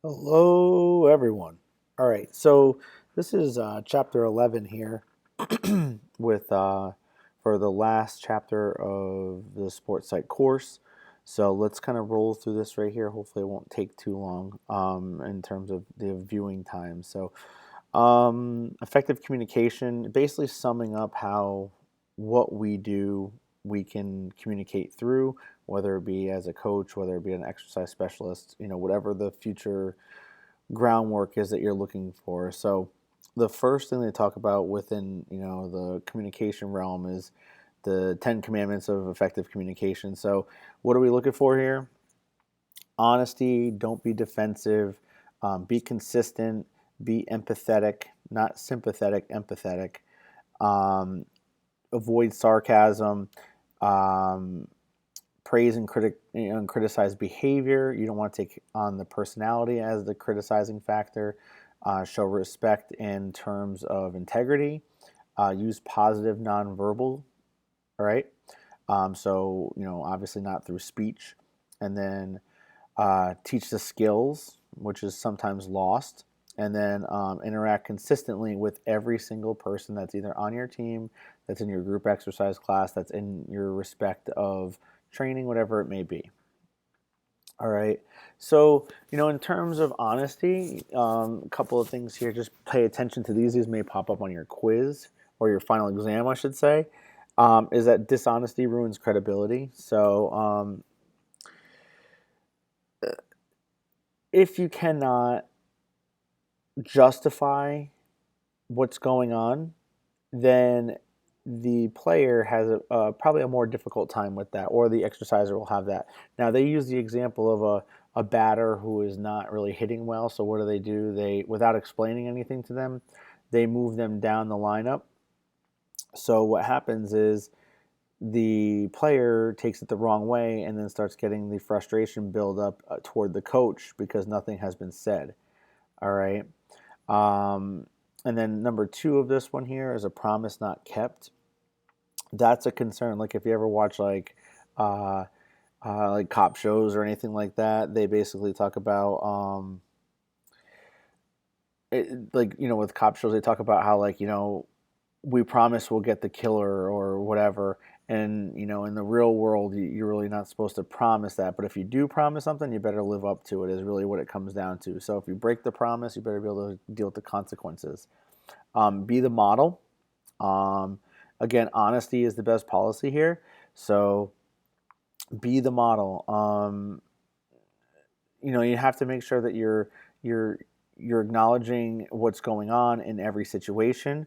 Hello, everyone. All right, so this is chapter 11 here with for the last chapter of the sports psych course. So let's kind of roll through this right here. Hopefully, it won't take too long in terms of the viewing time. So, effective communication, basically summing up how what we do we can communicate through, whether it be as a coach, whether it be an exercise specialist, whatever the future groundwork is that you're looking for. So the first thing they talk about within, the communication realm is the 10 commandments of effective communication. So what are we looking for here? Honesty, don't be defensive, be consistent, be empathetic, not sympathetic, empathetic. Um, Avoid sarcasm, um, praise and criticize behavior. You don't want to take on the personality as the criticizing factor. Show respect in terms of integrity. Use positive nonverbal. All right. So obviously not through speech, and then teach the skills, which is sometimes lost, and then interact consistently with every single person that's either on your team, that's in your group exercise class, that's in your respect of training, whatever it may be. All right. So, in terms of honesty, a couple of things here. Just pay attention to these. These may pop up on your quiz or your final exam, I should say. Is that dishonesty ruins credibility. So, if you cannot justify what's going on, then the player has probably a more difficult time with that, or the exerciser will have that. Now, they use the example of a batter who is not really hitting well. So, what do? They, without explaining anything to them, they move them down the lineup. So, what happens is the player takes it the wrong way and then starts getting the frustration build up toward the coach because nothing has been said. All right. Um, and then number two of this one here is a promise not kept. That's a concern. Like if you ever watch uh, like cop shows or anything like that, they basically talk about with cop shows they talk about how we promise we'll get the killer or whatever. And in the real world, you're really not supposed to promise that. But if you do promise something, you better live up to it. Is really what it comes down to. So if you break the promise, you better be able to deal with the consequences. Be the model. Um, Again, honesty is the best policy here. So be the model. You have to make sure that you're you're acknowledging what's going on in every situation.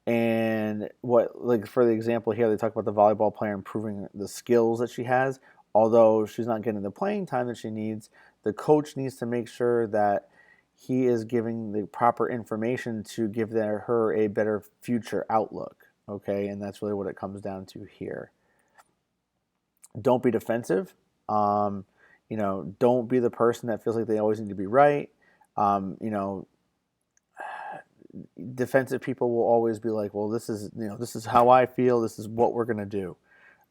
And what, like for the example here, they talk about the volleyball player improving the skills that she has. Although she's not getting the playing time that she needs, the coach needs to make sure that he is giving the proper information to give her a better future outlook. Okay, and that's really what it comes down to here. Don't be defensive. Um, don't be the person that feels like they always need to be right. Um, you know, Defensive people will always be like, well, this is how I feel. This is what we're gonna do.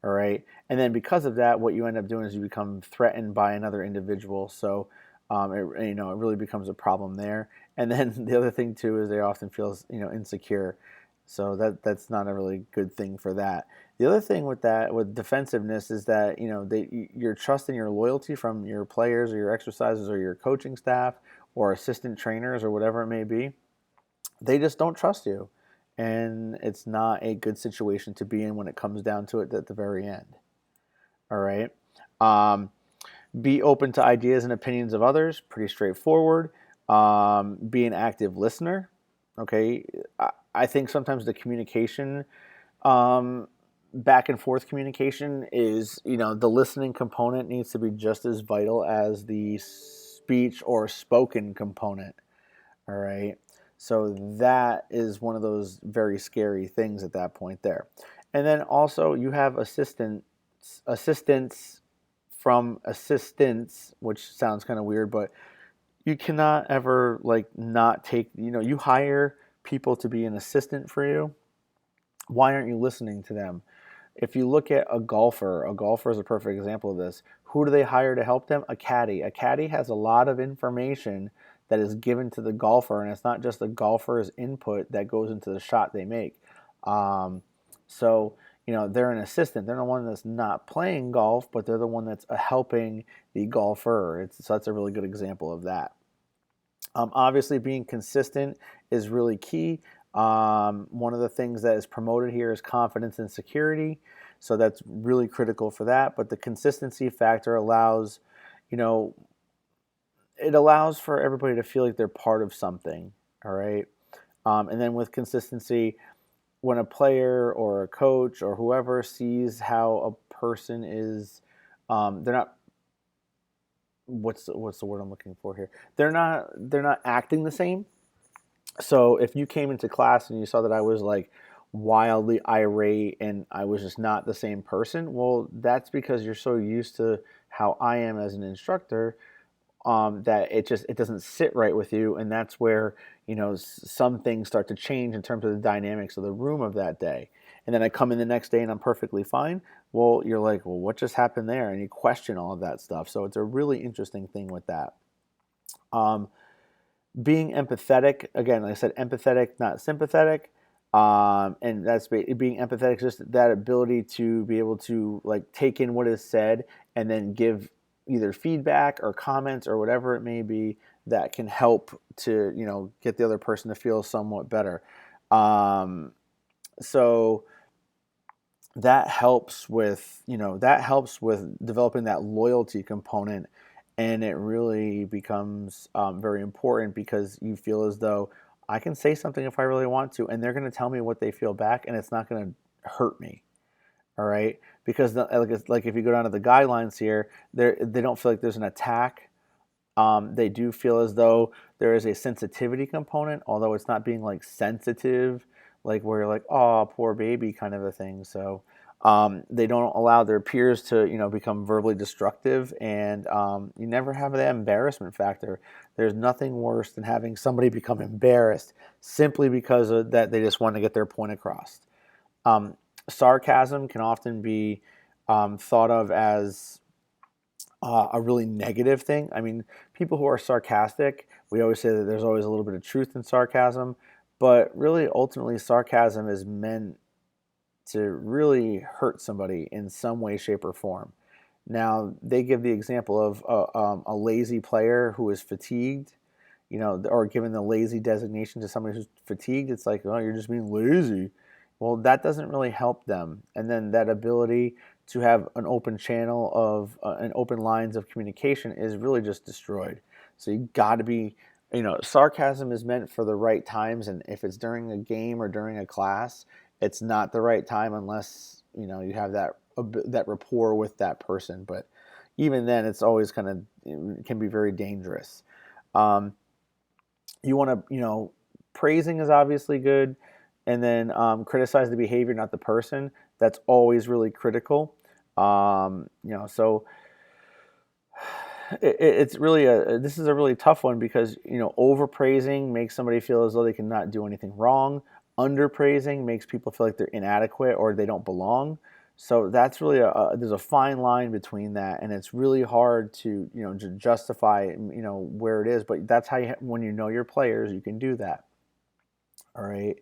All right, and then because of that, what you end up doing is you become threatened by another individual. So, it really becomes a problem there. And then the other thing too is they often feel insecure. So that's not a really good thing for that. The other thing with that, with defensiveness, is that your trust and your loyalty from your players or your exercises or your coaching staff or assistant trainers or whatever it may be, they just don't trust you. And it's not a good situation to be in when it comes down to it at the very end. All right. Um, be open to ideas and opinions of others. Pretty straightforward. Be an active listener. Okay. I think sometimes the communication, um, back and forth communication is, the listening component needs to be just as vital as the speech or spoken component. All right. So that is one of those very scary things at that point there. And then also you have assistance from assistants, which sounds kind of weird, but you cannot ever not take, you hire people to be an assistant for you. Why aren't you listening to them? If you look at a golfer is a perfect example of this. Who do they hire to help them? A caddy. A caddy has a lot of information that is given to the golfer, and it's not just the golfer's input that goes into the shot they make. Um, so, they're an assistant. They're the one that's not playing golf, but they're the one that's helping the golfer. So that's a really good example of that. Obviously, being consistent is really key. One of the things that is promoted here is confidence and security. So that's really critical for that. But the consistency factor allows, you know, it allows for everybody to feel like they're part of something. All right. And then with consistency, when a player or a coach or whoever sees how a person is, they're not, what's the word I'm looking for here? They're not acting the same. So if you came into class and you saw that I was like wildly irate and I was just not the same person, well, that's because you're so used to how I am as an instructor, that it doesn't sit right with you, and that's where some things start to change in terms of the dynamics of the room of that day. And then I come in the next day and I'm perfectly fine. Well, you're like, well, what just happened there? And you question all of that stuff. So it's a really interesting thing with that. Being empathetic, again, like I said, empathetic, not sympathetic. And that's being empathetic, just that ability to be able to like take in what is said and then give either feedback or comments or whatever it may be that can help to get the other person to feel somewhat better. So that helps with developing that loyalty component, and it really becomes very important because you feel as though I can say something if I really want to, and they're going to tell me what they feel back, and it's not going to hurt me. All right, because like if you go down to the guidelines here, they don't feel like there's an attack. They do feel as though there is a sensitivity component, although it's not being like sensitive, like where you're like, oh, poor baby kind of a thing. So they don't allow their peers to, become verbally destructive, and you never have that embarrassment factor. There's nothing worse than having somebody become embarrassed simply because of that they just want to get their point across. Sarcasm can often be thought of as a really negative thing. I mean, people who are sarcastic, we always say that there's always a little bit of truth in sarcasm, but really, ultimately, sarcasm is meant to really hurt somebody in some way, shape, or form. Now, they give the example of a lazy player who is fatigued, or given the lazy designation to somebody who's fatigued. It's like, oh, you're just being lazy. Well, that doesn't really help them. And then that ability to have an open channel of and open lines of communication is really just destroyed. So you got to be, sarcasm is meant for the right times, and if it's during a game or during a class, it's not the right time unless you have that rapport with that person. But even then, it's always it can be very dangerous. You want to, praising is obviously good, and then criticize the behavior, not the person. That's always really critical. So it's really this is a really tough one because overpraising makes somebody feel as though they cannot do anything wrong. Underpraising makes people feel like they're inadequate or they don't belong. So that's really there's a fine line between that, and it's really hard to to justify where it is. But that's how when you know your players, you can do that. All right.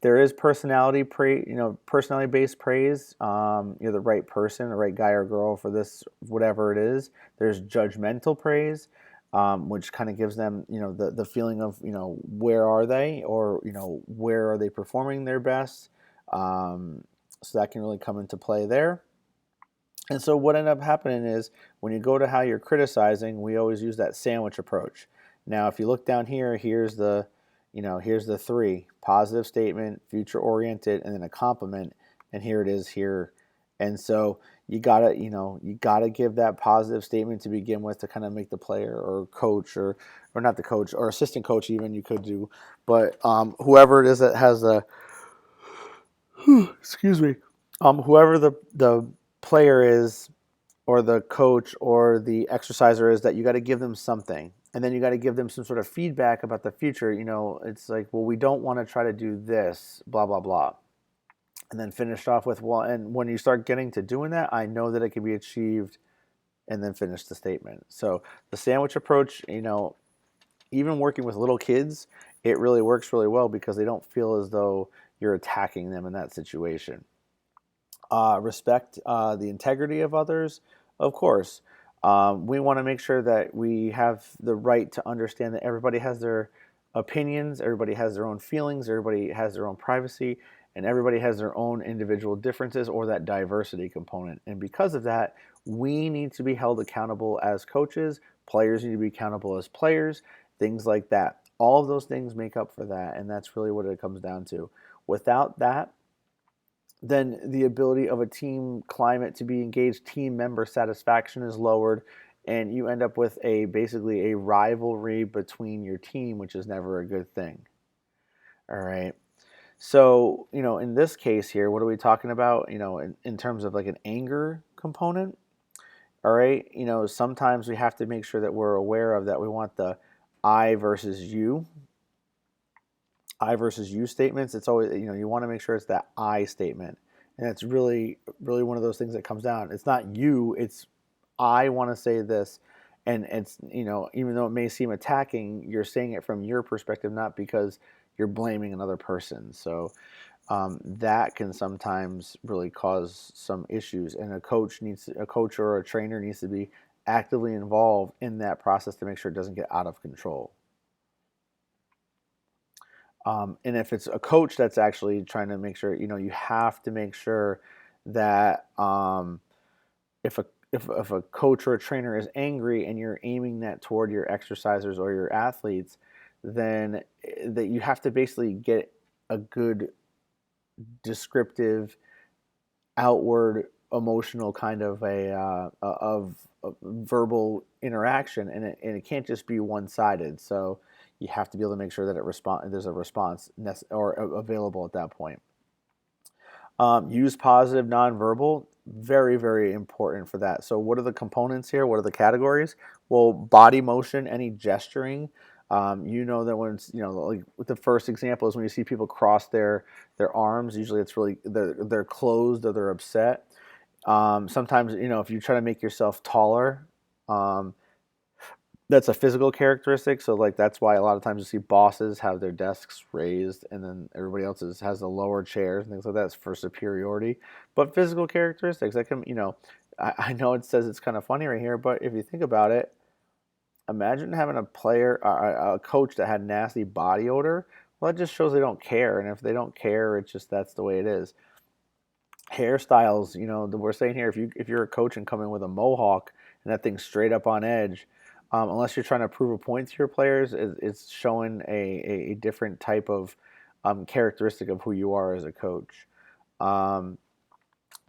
There is personality based praise. You're the right person, the right guy or girl for this, whatever it is. There's judgmental praise, which kind of gives them, the feeling of, where are they, or where are they performing their best. So that can really come into play there. And so what ended up happening is when you go to how you're criticizing, we always use that sandwich approach. Now, if you look down here, here's the three: positive statement, future oriented, and then a compliment. And here it is here. And so you gotta give that positive statement to begin with to kind of make the player or coach or not the coach or assistant coach even you could do, but whoever it is that has the excuse me, whoever the player is or the coach or the exerciser is, that you got to give them something. And then you got to give them some sort of feedback about the future. It's like, well, we don't want to try to do this, blah, blah, blah. And then finished off with, well, and when you start getting to doing that, I know that it can be achieved, and then finish the statement. So the sandwich approach, even working with little kids, it really works really well because they don't feel as though you're attacking them in that situation. Respect the integrity of others, of course. We want to make sure that we have the right to understand that everybody has their opinions, everybody has their own feelings, everybody has their own privacy, and everybody has their own individual differences or that diversity component. And because of that, we need to be held accountable as coaches, players need to be accountable as players, things like that. All of those things make up for that, and that's really what it comes down to. Without that, then the ability of a team climate to be engaged, team member satisfaction is lowered, and you end up with basically a rivalry between your team, which is never a good thing. All right. So, in this case here, what are we talking about? In terms of like an anger component. All right. Sometimes we have to make sure that we're aware of that. We want the I versus you statements. It's always, you want to make sure it's that I statement. And it's really, really one of those things that comes down. It's not you, it's I want to say this. And it's, even though it may seem attacking, you're saying it from your perspective, not because you're blaming another person. So that can sometimes really cause some issues. And a coach or a trainer needs to be actively involved in that process to make sure it doesn't get out of control. And if it's a coach that's actually trying to make sure, you have to make sure that if a coach or a trainer is angry and you're aiming that toward your exercisers or your athletes, then that you have to basically get a good descriptive, outward, emotional kind of a verbal interaction, and it can't just be one sided. So you have to be able to make sure that there's a response or available at that point. Use positive nonverbal, very, very important for that. So what are the components here? What are the categories? Well, body motion, any gesturing. That when it's, like the first example is when you see people cross their arms. Usually it's really they're closed or they're upset. Sometimes, if you try to make yourself taller, um, that's a physical characteristic. So like that's why a lot of times you see bosses have their desks raised, and then everybody else has the lower chairs and things like that. It's for superiority. But physical characteristics, that can, I know it says it's kind of funny right here, but if you think about it, imagine having a coach that had nasty body odor. Well, it just shows they don't care, and if they don't care, it's just that's the way it is. Hairstyles, we're saying here, if you're a coach and come in with a mohawk and that thing's straight up on edge, unless you're trying to prove a point to your players, it's showing a different type of characteristic of who you are as a coach.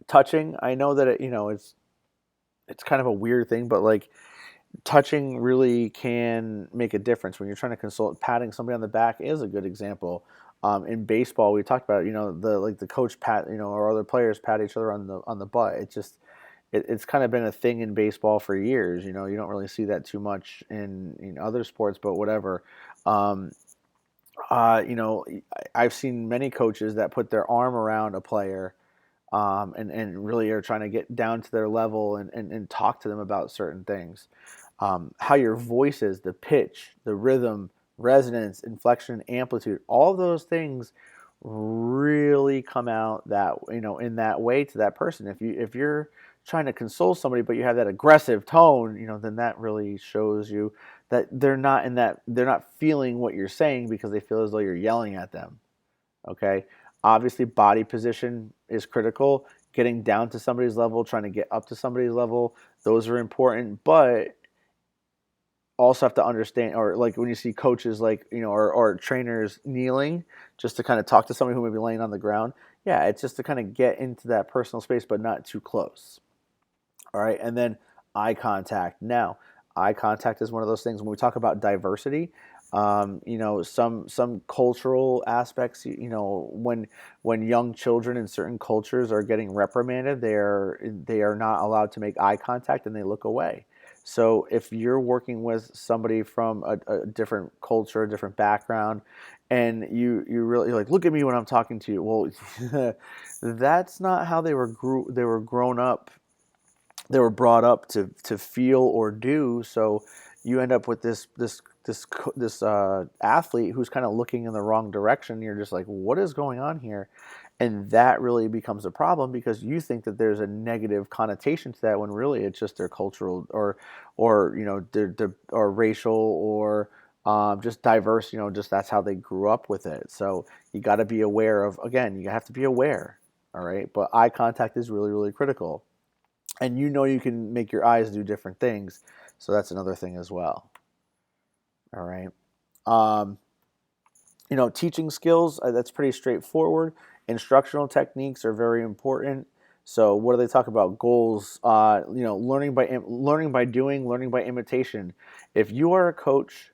Touching, I know that it's kind of a weird thing, but like touching really can make a difference when you're trying to consult. Patting somebody on the back is a good example. In baseball, we talked about the coach pat or other players pat each other on the butt. It's kind of been a thing in baseball for years. You don't really see that too much in other sports, but whatever. I've seen many coaches that put their arm around a player, and really are trying to get down to their level and talk to them about certain things. How your voice is, the pitch, the rhythm, resonance, inflection, amplitude, all of those things really come out that in that way to that person. If you're trying to console somebody but you have that aggressive tone, then that really shows you that they're not feeling what you're saying because they feel as though you're yelling at them. Okay? Obviously body position is critical. Getting down to somebody's level, trying to get up to somebody's level, those are important, but also have to understand, or like when you see coaches or trainers kneeling just to kind of talk to somebody who may be laying on the ground, yeah, it's just to kind of get into that personal space but not too close. All right, and then eye contact. Now, eye contact is one of those things when we talk about diversity. Some cultural aspects. When young children in certain cultures are getting reprimanded, they are not allowed to make eye contact and they look away. So if you're working with somebody from a different culture, a different background, and you're like, look at me when I'm talking to you. Well, that's not how they were grown up. They were brought up to feel or do. So you end up with this athlete who's kind of looking in the wrong direction. You're just like, what is going on here? And that really becomes a problem because you think that there's a negative connotation to that when really it's just their cultural or their or racial or just diverse. Just that's how they grew up with it. So you got to be aware of, again, you have to be aware. All right, but eye contact is really, really critical, and you can make your eyes do different things, so that's another thing as well. All right. um, Teaching skills, that's pretty straightforward. Instructional techniques are very important. So what do they talk about? Goals, learning by doing, learning by imitation. If you are a coach,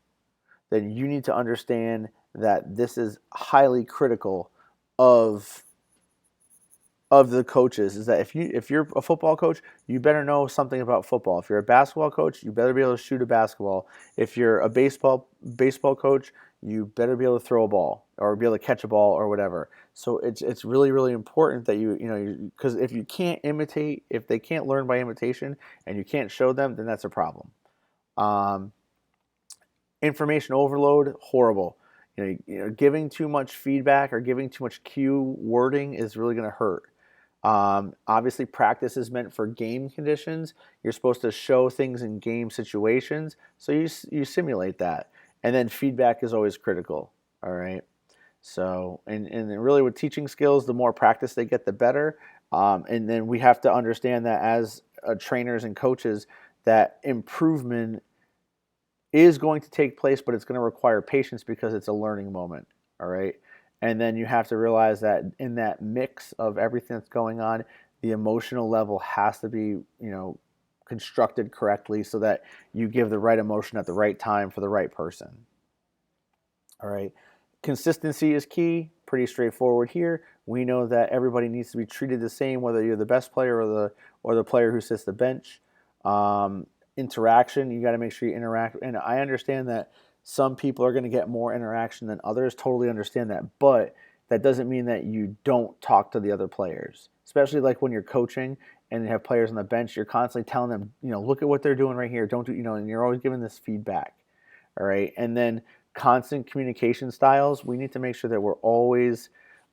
then you need to understand that this is highly critical of the coaches, is that if you're a football coach, you better know something about football. If you're a basketball coach, you better be able to shoot a basketball. If you're a baseball coach, you better be able to throw a ball or be able to catch a ball or whatever. So it's really, really important that because if you can't imitate, if they can't learn by imitation and you can't show them, then that's a problem. Um, Information overload, horrible. Giving too much feedback or giving too much cue wording is really going to hurt. Obviously, practice is meant for game conditions. You're supposed to show things in game situations, so you simulate that. And then feedback is always critical. All right. So, and really with teaching skills, the more practice they get, the better. And then we have to understand that as trainers and coaches, that improvement is going to take place, but it's going to require patience because it's a learning moment. All right. And then you have to realize that in that mix of everything that's going on, the emotional level has to be, constructed correctly so that you give the right emotion at the right time for the right person. All right. Consistency is key. Pretty straightforward here. We know that everybody needs to be treated the same, whether you're the best player or the player who sits the bench. Interaction, you got to make sure you interact. And I understand that some people are going to get more interaction than others. Totally understand that, but that doesn't mean that you don't talk to the other players. Especially like when you're coaching and you have players on the bench, you're constantly telling them, look at what they're doing right here. Don't do, and you're always giving this feedback. All right, and then constant communication styles. We need to make sure that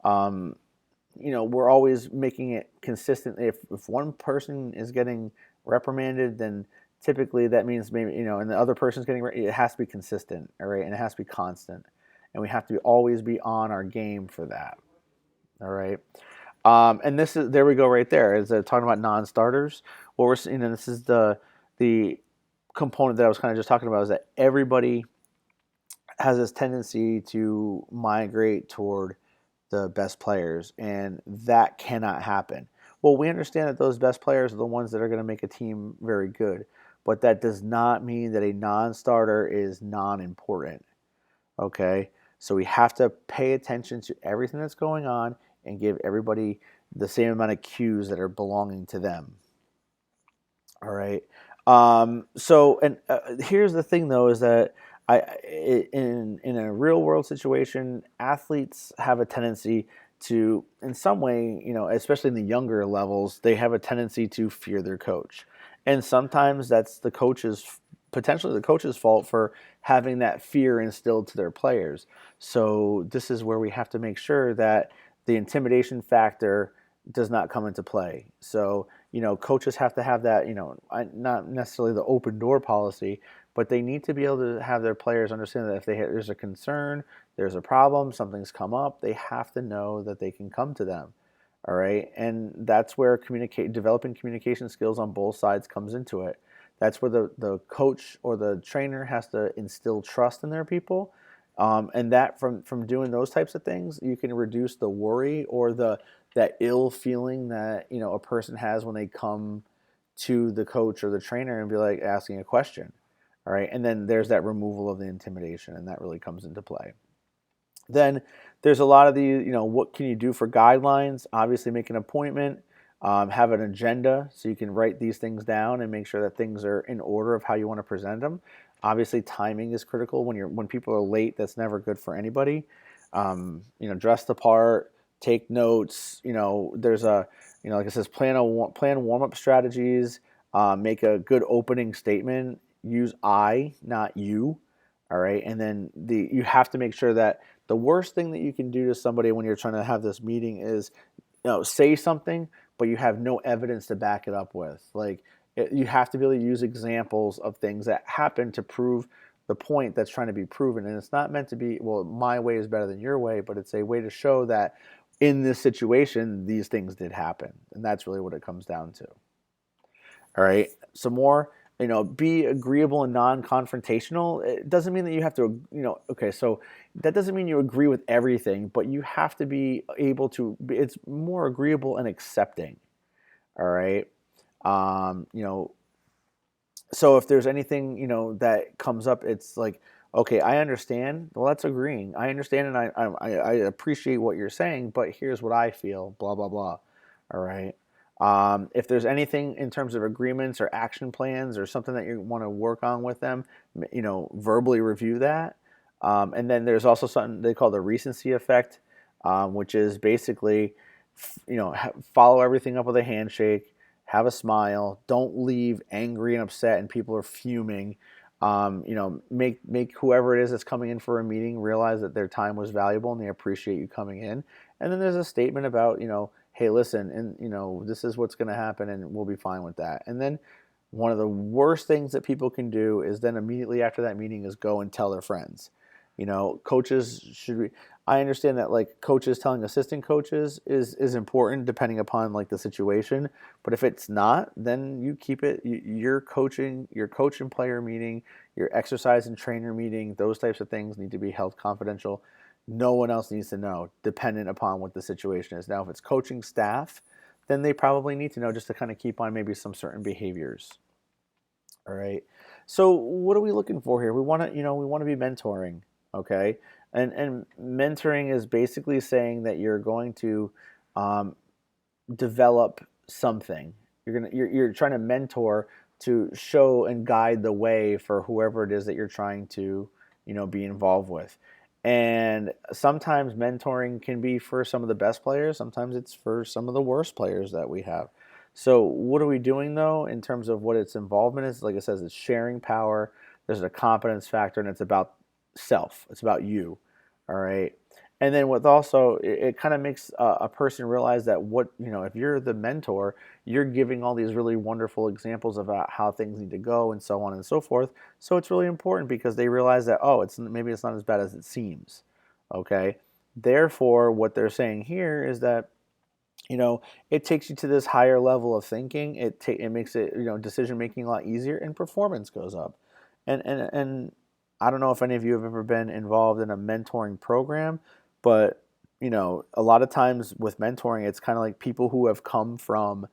um, we're always making it consistent. If one person is getting reprimanded, then typically that means maybe, and the other person's getting, it has to be consistent, all right, and it has to be constant, and we have to always be on our game for that. All right. And there we go right there. Is talking about non-starters. What we're seeing, and this is the component that I was kind of just talking about, is that everybody has this tendency to migrate toward the best players, and that cannot happen. Well, we understand that those best players are the ones that are going to make a team very good, but that does not mean that a non-starter is non-important. Okay, so we have to pay attention to everything that's going on and give everybody the same amount of cues that are belonging to them. All right. Here's the thing, though, is that in a real world situation, athletes have a tendency to, in some way, especially in the younger levels, they have a tendency to fear their coach, and sometimes that's potentially the coach's fault for having that fear instilled to their players. So this is where we have to make sure that the intimidation factor does not come into play. So, coaches have to have that, not necessarily the open door policy, but they need to be able to have their players understand that if there's a concern, there's a problem, something's come up, they have to know that they can come to them. All right. And that's where developing communication skills on both sides comes into it. That's where the coach or the trainer has to instill trust in their people. And that from doing those types of things, you can reduce the worry or that ill feeling that a person has when they come to the coach or the trainer and be like asking a question. All right, and then there's that removal of the intimidation, and that really comes into play. Then there's a lot of what can you do for guidelines? Obviously, make an appointment. Have an agenda so you can write these things down and make sure that things are in order of how you want to present them. Obviously, timing is critical. When people are late, that's never good for anybody. Dress the part, take notes. There's a like it says, plan warm up strategies. Make a good opening statement. Use I, not you. All right, and then you have to make sure that the worst thing that you can do to somebody when you're trying to have this meeting is, say something, but you have no evidence to back it up with. Like, you have to be able to use examples of things that happen to prove the point that's trying to be proven. And it's not meant to be, well, my way is better than your way, but it's a way to show that in this situation, these things did happen. And that's really what it comes down to. All right. Some more, be agreeable and non-confrontational. It doesn't mean that you have to, okay, so that doesn't mean you agree with everything, but you have to be able to, it's more agreeable and accepting. All right. Um, you know, so if there's anything, that comes up, it's like, okay, I understand. Well, that's agreeing. I understand, and I appreciate what you're saying, but here's what I feel. Blah blah blah. All right. If there's anything in terms of agreements or action plans or something that you want to work on with them, verbally review that. And then there's also something they call the recency effect, which is basically, follow everything up with a handshake, have a smile, don't leave angry and upset and people are fuming. Make whoever it is that's coming in for a meeting realize that their time was valuable and they appreciate you coming in. And then there's a statement about, hey, listen, and this is what's going to happen, and we'll be fine with that. And then one of the worst things that people can do is then immediately after that meeting is go and tell their friends. Coaches should be. I understand that like coaches telling assistant coaches is important depending upon like the situation. But if it's not, then you keep it. Your coach and player meeting, your exercise and trainer meeting, those types of things need to be held confidential. No one else needs to know, dependent upon what the situation is. Now, if it's coaching staff, then they probably need to know just to kind of keep on maybe some certain behaviors. All right. So what are we looking for here? We want to, we want to be mentoring. Okay. And mentoring is basically saying that you're going to um, develop something. You're trying to mentor to show and guide the way for whoever it is that you're trying to, be involved with. And sometimes mentoring can be for some of the best players. Sometimes it's for some of the worst players that we have. So what are we doing though in terms of what its involvement is? Like it says, it's sharing power. There's a competence factor, and it's about self. It's about you. All right. And then with also, it kind of makes a person realize that if you're the mentor, you're giving all these really wonderful examples about how things need to go and so on and so forth. So it's really important because they realize that, oh, maybe it's not as bad as it seems. Okay. Therefore, what they're saying here is that, it takes you to this higher level of thinking. It makes it, decision making a lot easier, and performance goes up. And I don't know if any of you have ever been involved in a mentoring program, but a lot of times with mentoring, it's kind of like people who have come from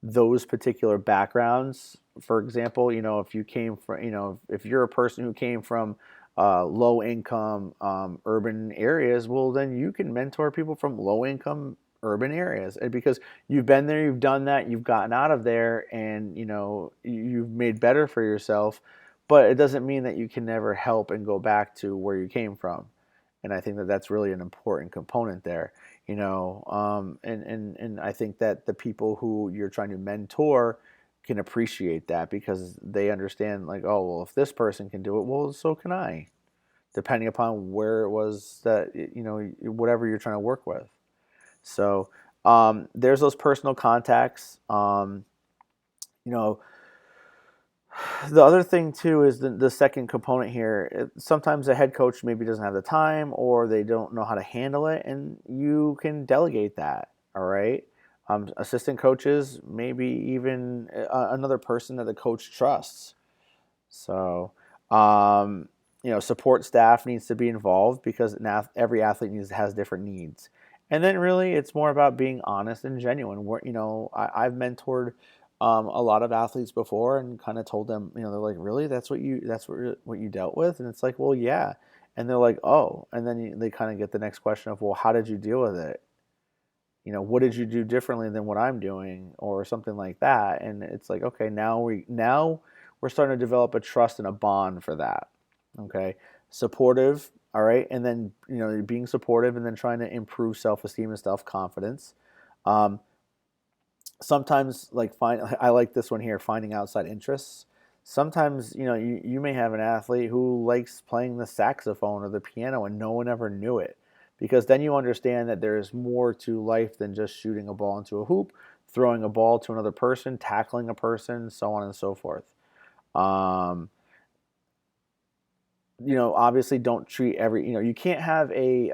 those particular backgrounds. For example, if you came from, if you're a person who came from low income urban areas, well, then you can mentor people from low income urban areas, and because you've been there, you've done that, you've gotten out of there, and you've made better for yourself. But it doesn't mean that you can never help and go back to where you came from. And I think that that's really an important component there. And I think that the people who you're trying to mentor can appreciate that because they understand, like, oh, well, if this person can do it, well, so can I, depending upon where it was that, whatever you're trying to work with. So there's those personal contacts. You know, the other thing too is the second component here. Sometimes a head coach maybe doesn't have the time or they don't know how to handle it, and you can delegate that. All right. Assistant coaches, maybe even another person that the coach trusts. So, support staff needs to be involved because every athlete has different needs. And then really, it's more about being honest and genuine. I've mentored a lot of athletes before and kind of told them, they're like, really, that's what you dealt with, and it's like, well, yeah, and they're like, oh, and then they kind of get the next question of, well, how did you deal with it? what did you do differently than what I'm doing, or something like that. And it's like, okay, now we're starting to develop a trust and a bond for that. Okay, supportive, all right, and then being supportive, and then trying to improve self-esteem and self-confidence. Um, Sometimes, I like this one here, finding outside interests. Sometimes you may have an athlete who likes playing the saxophone or the piano and no one ever knew it, because then you understand that there's more to life than just shooting a ball into a hoop, throwing a ball to another person, tackling a person, so on and so forth. um, Obviously, don't treat you can't have a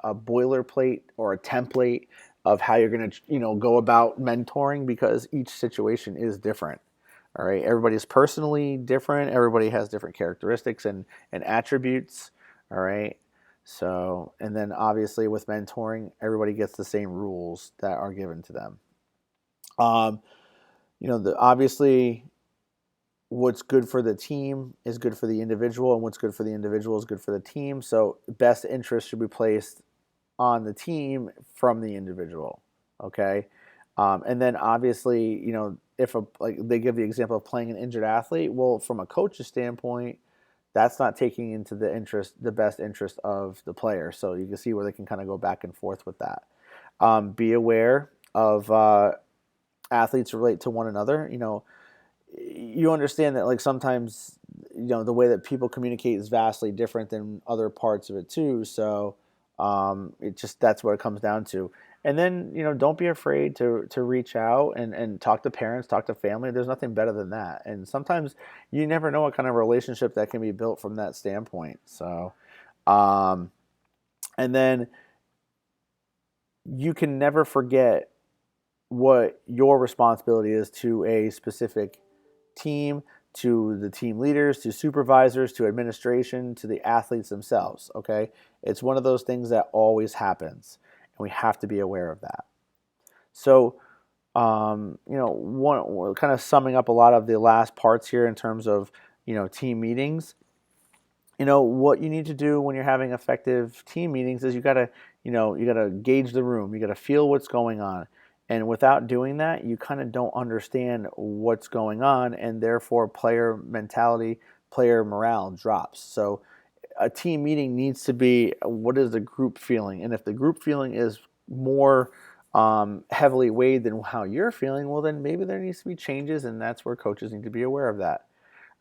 boilerplate or a template of how you're going to, go about mentoring, because each situation is different. All right. Everybody's personally different. Everybody has different characteristics and attributes. All right. So, and then obviously with mentoring, everybody gets the same rules that are given to them. Um, obviously, what's good for the team is good for the individual, and what's good for the individual is good for the team. So best interest should be placed on the team from the individual. Okay. And then obviously, if like they give the example of playing an injured athlete, well, from a coach's standpoint, that's not taking into the best interest of the player. So you can see where they can kind of go back and forth with that. Be aware of athletes relate to one another. You understand that, like, sometimes the way that people communicate is vastly different than other parts of it too. So it just, that's what it comes down to. And then don't be afraid to reach out and talk to parents, talk to family. There's nothing better than that. And sometimes you never know what kind of relationship that can be built from that standpoint. So um, and then you can never forget what your responsibility is to a specific team, to the team leaders, to supervisors, to administration, to the athletes themselves. Okay, it's one of those things that always happens, and we have to be aware of that. So, one kind of summing up a lot of the last parts here in terms of team meetings. What you need to do when you're having effective team meetings is you gotta gauge the room. You gotta feel what's going on, and without doing that, you kind of don't understand what's going on, and therefore player mentality, player morale drops. So a team meeting needs to be, what is the group feeling, and if the group feeling is more heavily weighed than how you're feeling, well, then maybe there needs to be changes, and that's where coaches need to be aware of that.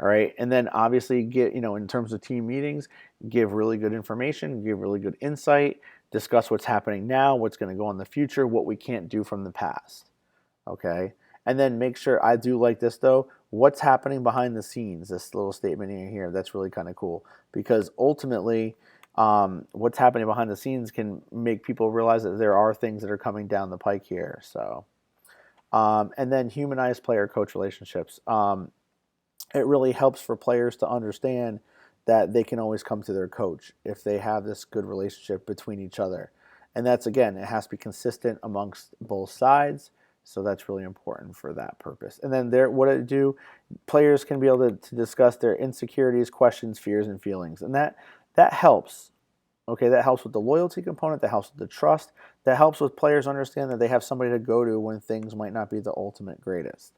All right. And then obviously in terms of team meetings, give really good information, give really good insight, discuss what's happening now, what's going to go in the future, what we can't do from the past. Okay. And then make sure, I do like this though, what's happening behind the scenes, this little statement in here, that's really kind of cool, because ultimately, what's happening behind the scenes can make people realize that there are things that are coming down the pike here. So, and then humanize player coach relationships. It really helps for players to understand that they can always come to their coach if they have this good relationship between each other. And that's, again, it has to be consistent amongst both sides. So that's really important for that purpose. And then what it do, players can be able to discuss their insecurities, questions, fears, and feelings. And that helps. Okay, that helps with the loyalty component, that helps with the trust, that helps with players understand that they have somebody to go to when things might not be the ultimate greatest.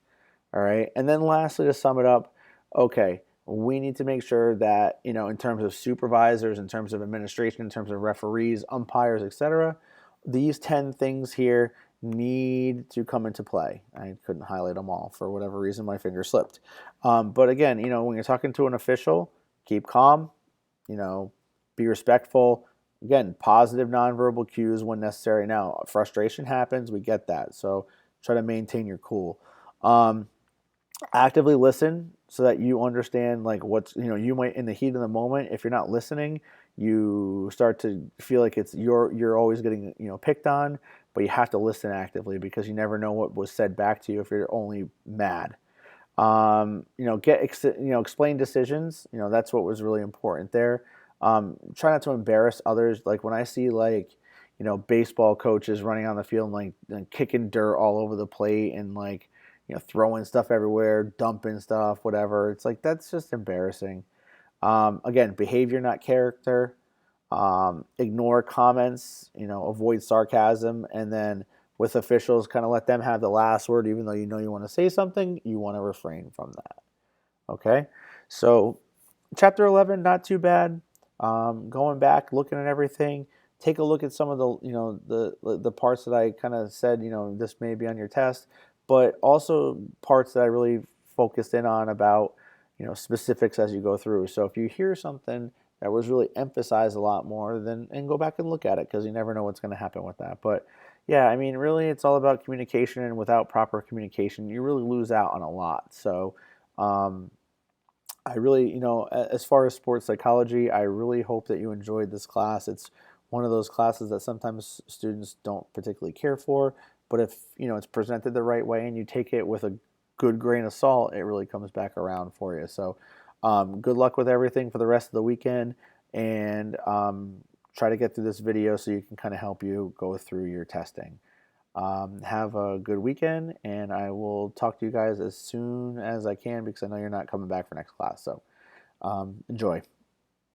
All right. And then lastly, to sum it up, okay, we need to make sure that, in terms of supervisors, in terms of administration, in terms of referees, umpires, etc., these 10 things here need to come into play. I couldn't highlight them all for whatever reason, my finger slipped. But again, when you're talking to an official, keep calm, you know, be respectful. Again, positive nonverbal cues when necessary. Now, frustration happens, we get that. So try to maintain your cool. Um, Actively listen so that you understand, like, what's, you might, in the heat of the moment, if you're not listening, you start to feel like it's you're always getting picked on, but you have to listen actively, because you never know what was said back to you if you're only mad. Explain decisions. That's what was really important there. Try not to embarrass others. Like, when I see, like, baseball coaches running on the field and, like, and kicking dirt all over the plate, and, like, throwing stuff everywhere, dumping stuff, whatever. It's like, that's just embarrassing. Again, behavior, not character. Ignore comments, avoid sarcasm, and then with officials, kind of let them have the last word, even though you know you want to say something, you want to refrain from that. Okay, so chapter 11, not too bad. Going back, looking at everything, take a look at some of the, the parts that I kind of said, this may be on your test, but also parts that I really focused in on about, specifics as you go through. So if you hear something that was really emphasized a lot more, then and go back and look at it, because you never know what's going to happen with that. But yeah, I mean, really, it's all about communication, and without proper communication, you really lose out on a lot. So, I really, as far as sports psychology, I really hope that you enjoyed this class. It's one of those classes that sometimes students don't particularly care for, but if, it's presented the right way and you take it with a good grain of salt, it really comes back around for you. So, good luck with everything for the rest of the weekend, and try to get through this video so you can kind of help you go through your testing. Have a good weekend, and I will talk to you guys as soon as I can, because I know you're not coming back for next class. So enjoy.